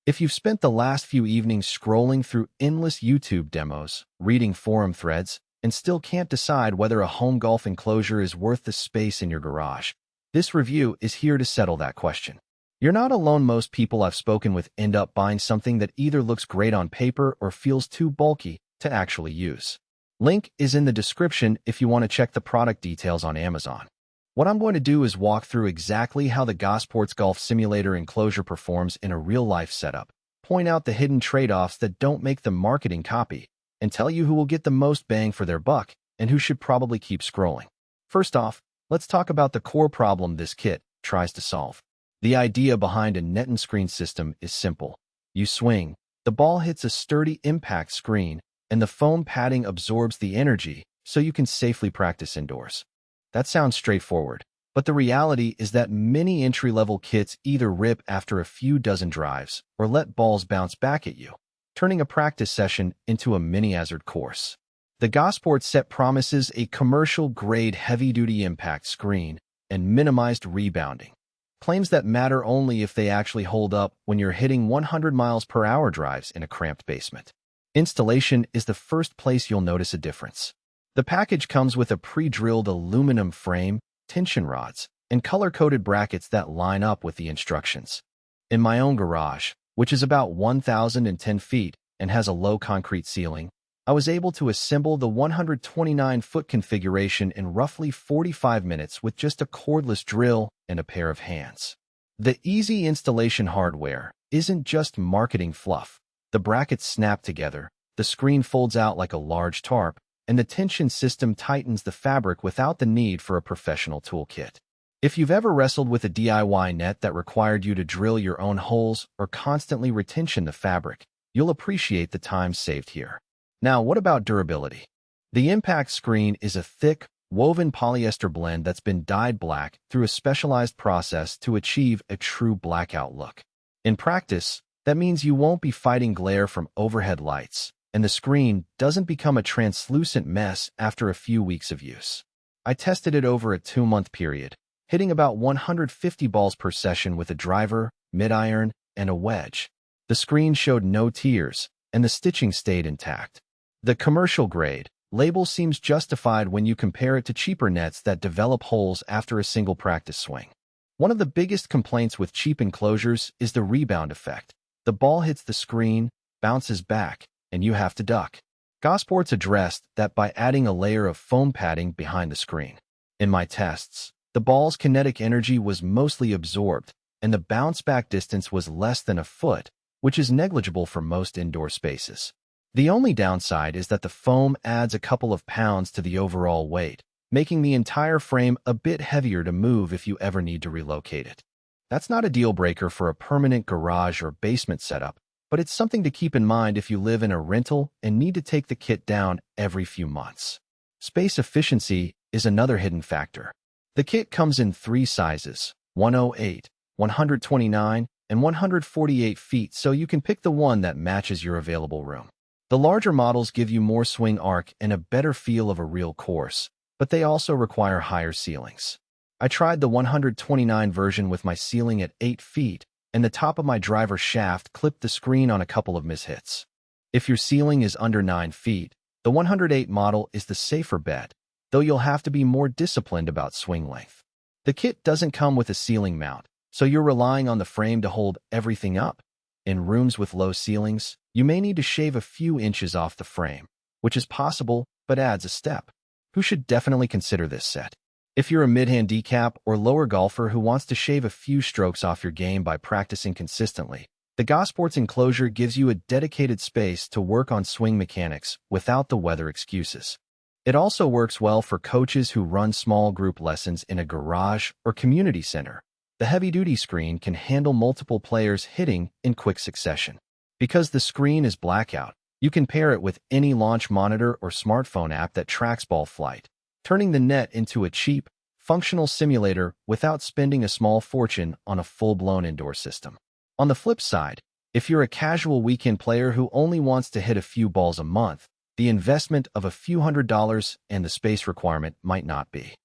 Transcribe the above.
If you've spent the last few evenings scrolling through endless YouTube demos, reading forum threads, and still can't decide whether a home golf enclosure is worth the space in your garage, this review is here to settle that question. You're not alone. Most people I've spoken with end up buying something that either looks great on paper or feels too bulky to actually use. Link is in the description if you want to check the product details on Amazon. What I'm going to do is walk through exactly how the GoSports Golf Simulator Enclosure performs in a real-life setup, point out the hidden trade-offs that don't make the marketing copy, and tell you who will get the most bang for their buck and who should probably keep scrolling. First off, let's talk about the core problem this kit tries to solve. The idea behind a net and screen system is simple. You swing, the ball hits a sturdy impact screen, and the foam padding absorbs the energy so you can safely practice indoors. That sounds straightforward, but the reality is that many entry-level kits either rip after a few dozen drives or let balls bounce back at you, turning a practice session into a mini-hazard course. The GoSports set promises a commercial-grade heavy-duty impact screen and minimized rebounding, claims that matter only if they actually hold up when you're hitting 100 miles per hour drives in a cramped basement. Installation is the first place you'll notice a difference. The package comes with a pre-drilled aluminum frame, tension rods, and color-coded brackets that line up with the instructions. In my own garage, which is about 1,010 feet and has a low concrete ceiling, I was able to assemble the 129-foot configuration in roughly 45 minutes with just a cordless drill and a pair of hands. The easy installation hardware isn't just marketing fluff. The brackets snap together, the screen folds out like a large tarp, and the tension system tightens the fabric without the need for a professional toolkit. If you've ever wrestled with a DIY net that required you to drill your own holes or constantly retension the fabric, you'll appreciate the time saved here. Now, what about durability? The impact screen is a thick, woven polyester blend that's been dyed black through a specialized process to achieve a true blackout look. In practice, that means you won't be fighting glare from overhead lights, and the screen doesn't become a translucent mess after a few weeks of use. I tested it over a 2-month period, hitting about 150 balls per session with a driver, mid-iron, and a wedge. The screen showed no tears, and the stitching stayed intact. The commercial grade label seems justified when you compare it to cheaper nets that develop holes after a single practice swing. One of the biggest complaints with cheap enclosures is the rebound effect. The ball hits the screen, bounces back, and you have to duck. GoSports addressed that by adding a layer of foam padding behind the screen. In my tests, the ball's kinetic energy was mostly absorbed, and the bounce-back distance was less than a foot, which is negligible for most indoor spaces. The only downside is that the foam adds a couple of pounds to the overall weight, making the entire frame a bit heavier to move if you ever need to relocate it. That's not a deal-breaker for a permanent garage or basement setup, but it's something to keep in mind if you live in a rental and need to take the kit down every few months. Space efficiency is another hidden factor. The kit comes in 3 sizes, 108, 129, and 148 feet, so you can pick the one that matches your available room. The larger models give you more swing arc and a better feel of a real course, but they also require higher ceilings. I tried the 129 version with my ceiling at 8 feet, and the top of my driver shaft clipped the screen on a couple of mishits. If your ceiling is under 9 feet, the 108 model is the safer bet, though you'll have to be more disciplined about swing length. The kit doesn't come with a ceiling mount, so you're relying on the frame to hold everything up. In rooms with low ceilings, you may need to shave a few inches off the frame, which is possible but adds a step. Who should definitely consider this set? If you're a mid-handicap or lower golfer who wants to shave a few strokes off your game by practicing consistently, the GoSports Enclosure gives you a dedicated space to work on swing mechanics without the weather excuses. It also works well for coaches who run small group lessons in a garage or community center. The heavy-duty screen can handle multiple players hitting in quick succession. Because the screen is blackout, you can pair it with any launch monitor or smartphone app that tracks ball flight, turning the net into a cheap, functional simulator without spending a small fortune on a full-blown indoor system. On the flip side, if you're a casual weekend player who only wants to hit a few balls a month, the investment of a few $100s and the space requirement might not be